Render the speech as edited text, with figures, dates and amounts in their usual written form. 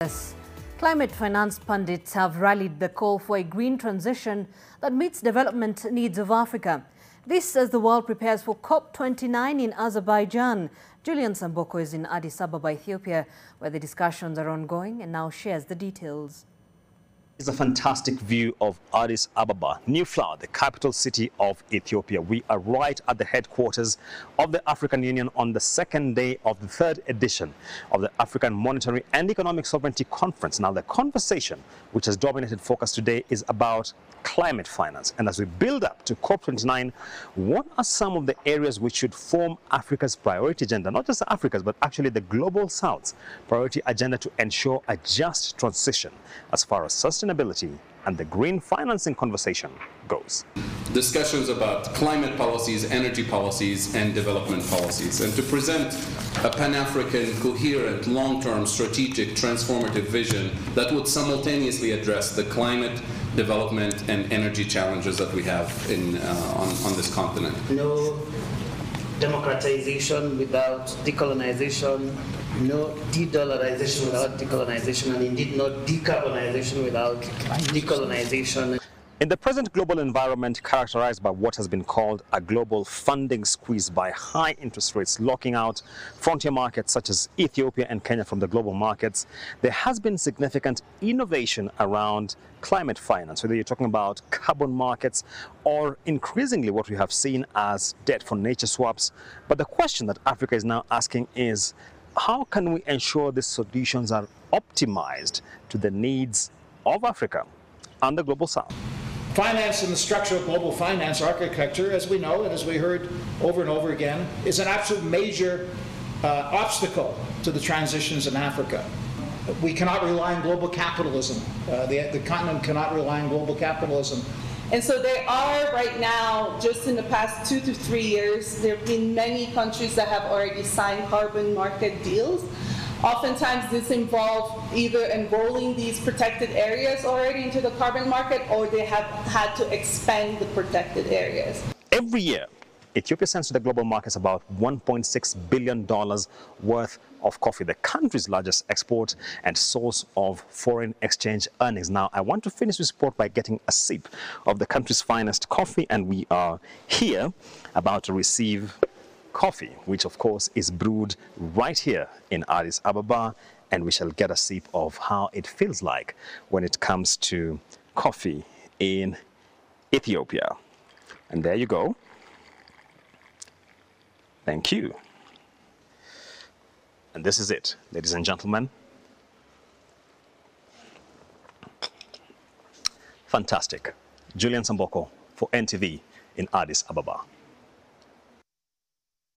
Yes. Climate finance pundits have rallied the call for a green transition that meets development needs of Africa. This as the world prepares for COP29 in Azerbaijan. Julian Samboko is in Addis Ababa, Ethiopia, where the discussions are ongoing and now shares the details. It's a fantastic view of Addis Ababa, New Flower, the capital city of Ethiopia. We are right at the headquarters of the African Union on the second day of the third edition of the African Monetary and Economic Sovereignty Conference. Now, the conversation which has dominated focus today is about climate finance. And as we build up to COP29, what are some of the areas which should form Africa's priority agenda, not just Africa's, but actually the global South's priority agenda to ensure a just transition as far as sustainability and the green financing conversation goes? Discussions about climate policies, energy policies, and development policies, and to present a Pan-African, coherent, long-term, strategic, transformative vision that would simultaneously address the climate, development, and energy challenges that we have on this continent. No democratization without decolonization, no de-dollarization without decolonization, and indeed no decarbonization without decolonization. In the present global environment characterized by what has been called a global funding squeeze by high interest rates locking out frontier markets such as Ethiopia and Kenya from the global markets, there has been significant innovation around climate finance, whether you're talking about carbon markets or increasingly what we have seen as debt for nature swaps. But the question that Africa is now asking is, how can we ensure these solutions are optimized to the needs of Africa and the global South? Finance and the structure of global finance architecture, as we know and as we heard over and over again, is an absolute major obstacle to the transitions in Africa. We cannot rely on global capitalism. The continent cannot rely on global capitalism. And so there are right now, just in the past 2 to 3 years, there have been many countries that have already signed carbon market deals. Oftentimes this involves either enrolling these protected areas already into the carbon market, or they have had to expand the protected areas. Every year, Ethiopia sends to the global markets about $1.6 billion worth of coffee, the country's largest export and source of foreign exchange earnings. Now, I want to finish this report by getting a sip of the country's finest coffee, and we are here about to receive coffee, which of course is brewed right here in Addis Ababa, and we shall get a sip of how it feels like when it comes to coffee in Ethiopia. And there you go. Thank you. And this is it, ladies and gentlemen. Fantastic. Julian Samboko for NTV in Addis Ababa.